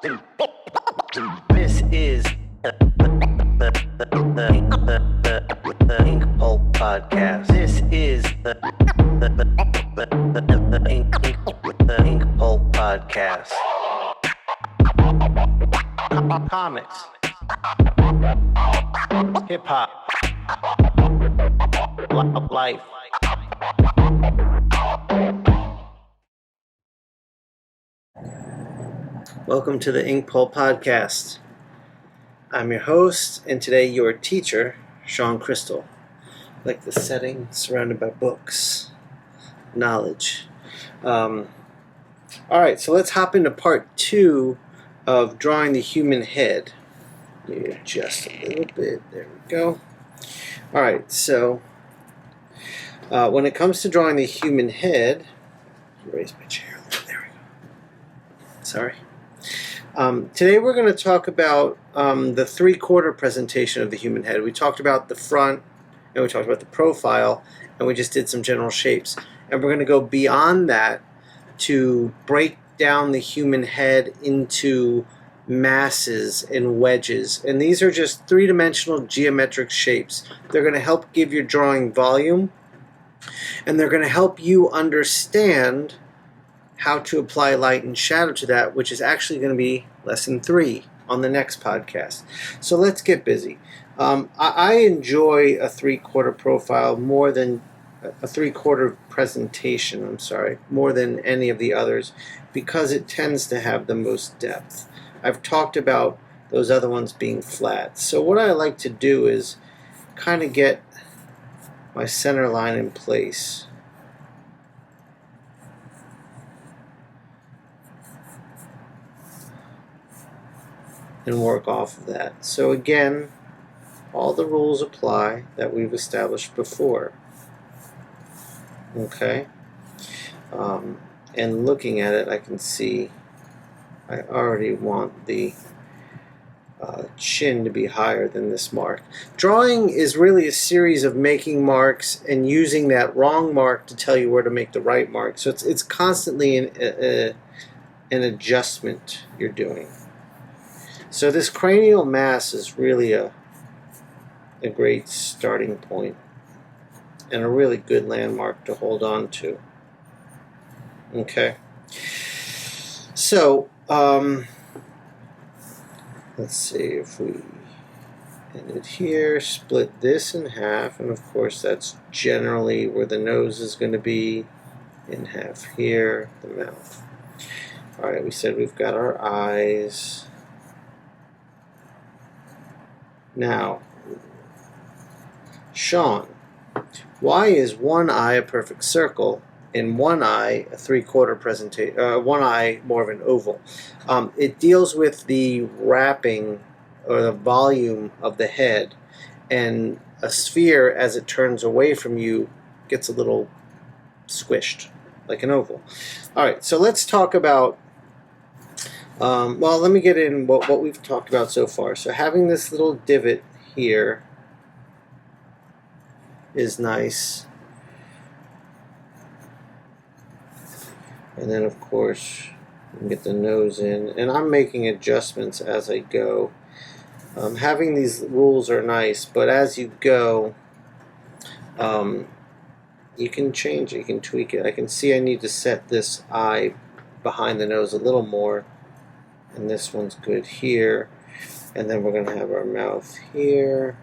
This is the INKPULP Podcast. This is the INKPULP Podcast. Comics, hip hop, life. Welcome to the INKPULP Podcast. I'm your host, and today your teacher, Shawn Crystal. Like the setting, surrounded by books, knowledge. Alright, so let's hop into part 2 of drawing the human head. Let me adjust a little bit. There we go. Alright, so when it comes to drawing the human head, raise my chair a little. There we go. Sorry. Today we're going to talk about the 3/4 presentation of the human head. We talked about the front, and we talked about the profile, and we just did some general shapes. And we're going to go beyond that to break down the human head into masses and wedges. And these are just three-dimensional geometric shapes. They're going to help give your drawing volume, and they're going to help you understand how to apply light and shadow to that, which is actually going to be lesson 3 on the next podcast. So let's get busy. I enjoy a 3/4 profile more than a 3/4 presentation, more than any of the others, because it tends to have the most depth. I've talked about those other ones being flat. So what I like to do is kind of get my center line in place. And work off of that. So again, all the rules apply that we've established before. Okay? And looking at it, I can see I already want the chin to be higher than this mark. Drawing is really a series of making marks and using that wrong mark to tell you where to make the right mark. So it's constantly an adjustment you're doing. So this cranial mass is really a great starting point and a really good landmark to hold on to. Okay. So, let's see if we end it here, split this in half, and of course that's generally where the nose is going to be, in half here, the mouth. Alright, we said we've got our eyes. Now, Shawn, why is one eye a perfect circle and one eye a 3/4 presentation? One eye more of an oval. It deals with the wrapping or the volume of the head, and a sphere, as it turns away from you, gets a little squished, like an oval. All right, so let's talk about. Well, let me get in what we've talked about so far. So having this little divot here is nice. And then, of course, you can get the nose in. And I'm making adjustments as I go. Having these rules are nice, but as you go, you can change it. You can tweak it. I can see I need to set this eye behind the nose a little more. And this one's good here. And then we're going to have our mouth here.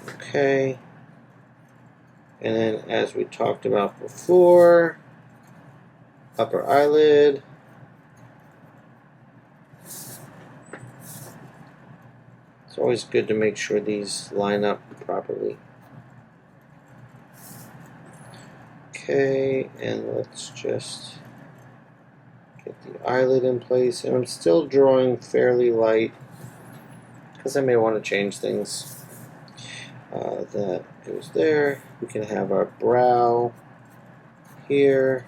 Okay. And then, as we talked about before, upper eyelid. It's always good to make sure these line up properly. Okay, and let's just get the eyelid in place. And I'm still drawing fairly light because I may want to change things. That goes there. We can have our brow here.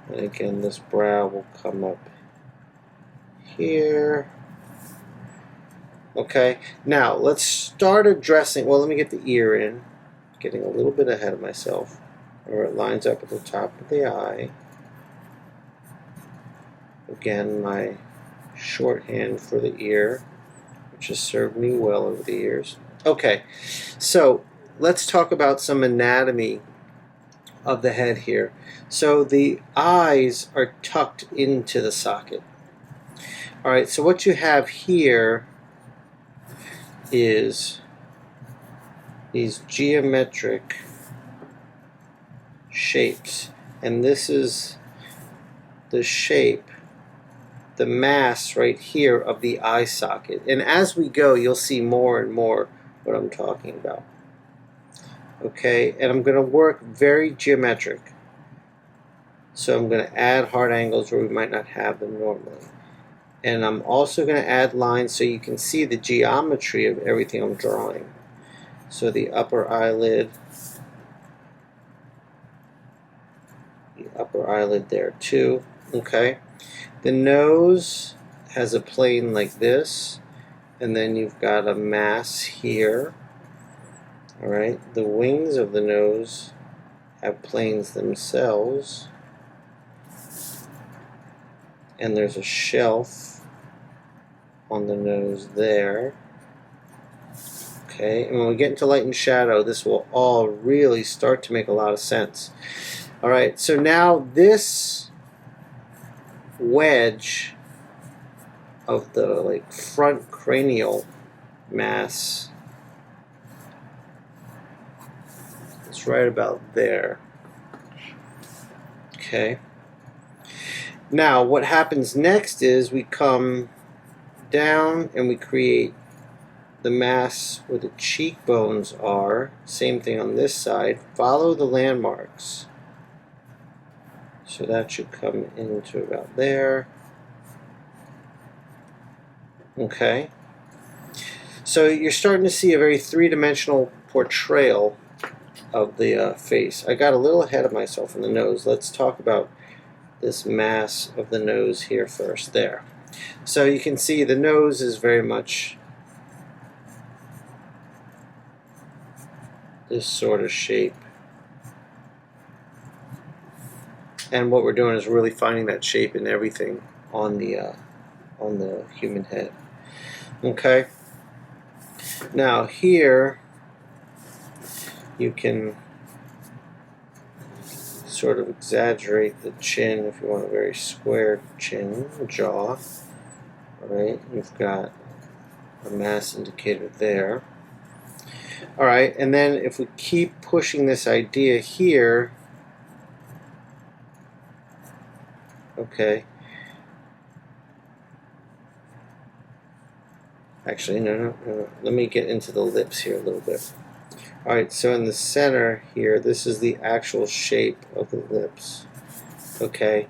And again, this brow will come up here. Okay, now let's start addressing, well, let me get the ear in. Getting a little bit ahead of myself. where it lines up at the top of the eye. Again, my shorthand for the ear, which has served me well over the years. Okay, so let's talk about some anatomy of the head here. So the eyes are tucked into the socket. All right, so what you have here is these geometric shapes, and this is the shape, the mass right here of the eye socket. And as we go, you'll see more and more what I'm talking about. Okay, and I'm going to work very geometric. So I'm going to add hard angles where we might not have them normally. And I'm also going to add lines so you can see the geometry of everything I'm drawing. So the upper eyelid there too. Okay, the nose has a plane like this, and then you've got a mass here. All right, the wings of the nose have planes themselves, and there's a shelf on the nose there. Okay, and when we get into light and shadow, this will all really start to make a lot of sense. All right, so now this wedge of the front cranial mass is right about there. Okay. Now what happens next is we come down and we create the mass where the cheekbones are. Same thing on this side. Follow the landmarks. So that should come into about there. Okay. So you're starting to see a very three-dimensional portrayal of the face. I got a little ahead of myself in the nose. Let's talk about this mass of the nose here first. There. So you can see the nose is very much this sort of shape. And what we're doing is really finding that shape in everything on the human head. Okay. Now here you can sort of exaggerate the chin if you want a very square chin, jaw. Alright, you've got a mass indicator there. Alright, and then if we keep pushing this idea here, okay. Actually, no. Let me get into the lips here a little bit. Alright, so in the center here, this is the actual shape of the lips. Okay.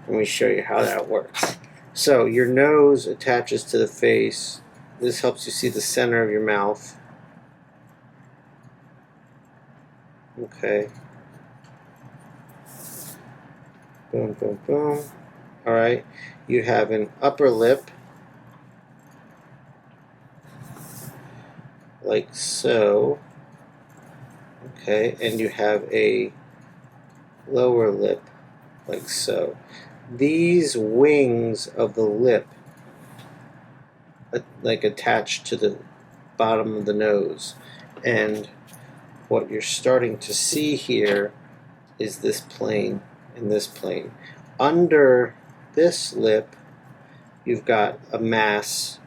Let me show you how that works. So your nose attaches to the face. This helps you see the center of your mouth. Okay. Boom, boom, boom. Alright. You have an upper lip, like so. Okay. And you have a lower lip, like so. These wings of the lip attached to the bottom of the nose, and what you're starting to see here is this plane and this plane. Under this lip you've got a mass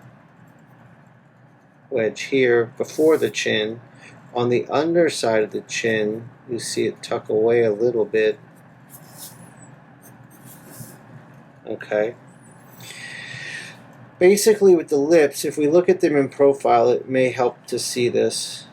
wedge here before the chin. On the underside of the chin you see it tuck away a little bit. Okay. Basically with the lips, if we look at them in profile, it may help to see this.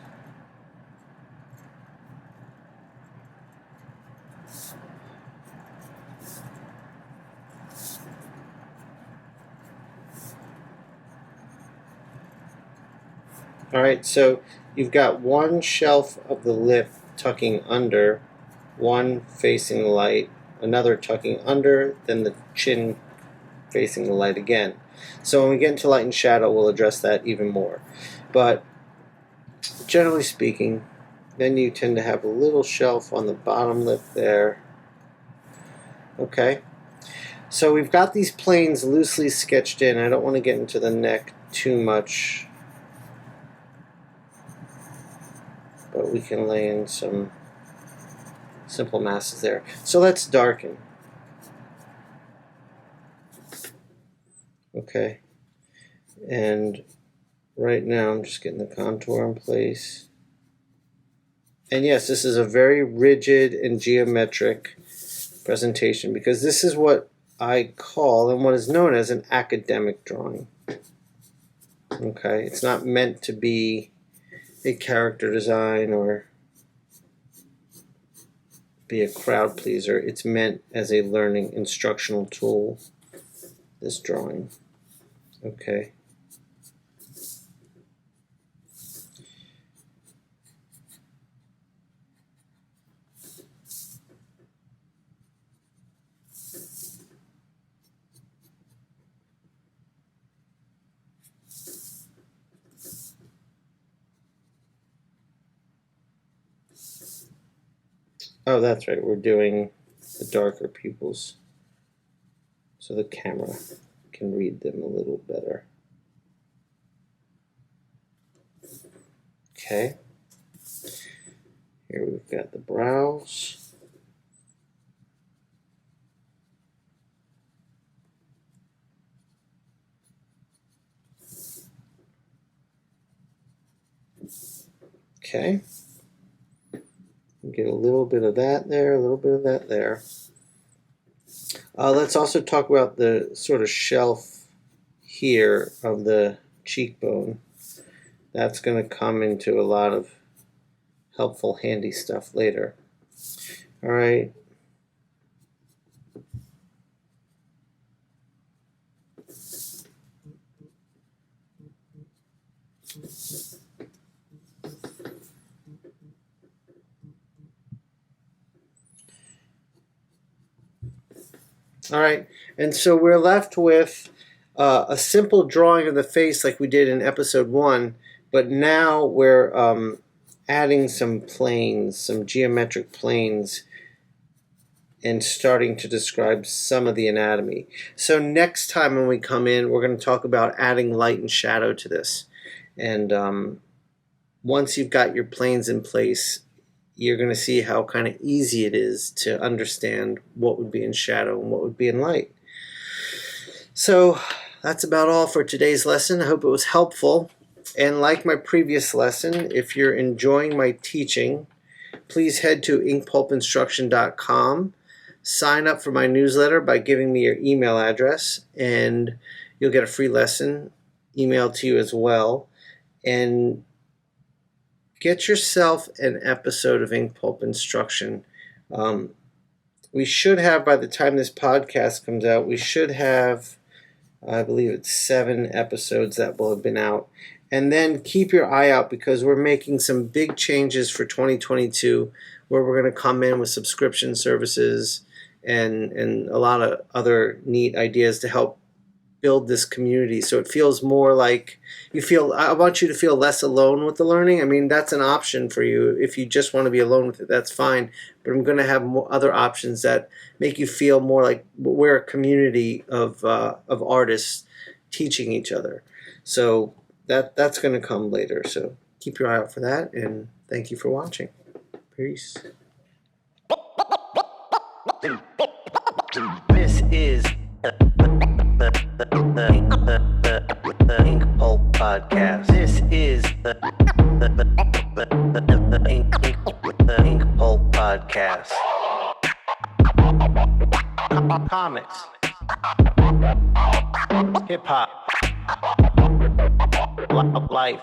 Alright, so you've got one shelf of the lip tucking under, one facing the light, another tucking under, then the chin facing the light again. So when we get into light and shadow, we'll address that even more. But Generally speaking, then you tend to have a little shelf on the bottom lip there. Okay, so we've got these planes loosely sketched in. I don't want to get into the neck too much, but we can lay in some simple masses there. So let's darken. Okay, and right now I'm just getting the contour in place. And yes, this is a very rigid and geometric presentation because this is what I call and what is known as an academic drawing. Okay, it's not meant to be a character design or be a crowd pleaser. It's meant as a learning instructional tool, this drawing. Okay. Oh, that's right. We're doing the darker pupils so the camera can read them a little better. Okay. Here we've got the brows. Okay. Get a little bit of that there, a little bit of that there. Let's also talk about the sort of shelf here of the cheekbone. That's going to come into a lot of helpful, handy stuff later. All right. All right, and so we're left with a simple drawing of the face like we did in episode 1, but now we're adding some planes, some geometric planes, and starting to describe some of the anatomy. So next time when we come in, we're going to talk about adding light and shadow to this. And once you've got your planes in place, you're going to see how kind of easy it is to understand what would be in shadow and what would be in light. So that's about all for today's lesson. I hope it was helpful. And like my previous lesson, if you're enjoying my teaching, please head to INKPULPinstruction.com. Sign up for my newsletter by giving me your email address, and you'll get a free lesson emailed to you as well. And get yourself an episode of INKPULP Instruction. We should have, by the time this podcast comes out, we should have, I believe it's 7 episodes that will have been out. And then keep your eye out because we're making some big changes for 2022 where we're going to come in with subscription services and a lot of other neat ideas to help build this community so it feels more like I want you to feel less alone with the learning. I mean, that's an option for you. If you just want to be alone with it, that's fine. But I'm going to have other options that make you feel more like we're a community of artists teaching each other. So that's going to come later. So keep your eye out for that, and thank you for watching. Peace. This is the INKPULP Podcast. This is the INKPULP Podcast. Comics, hip hop, life.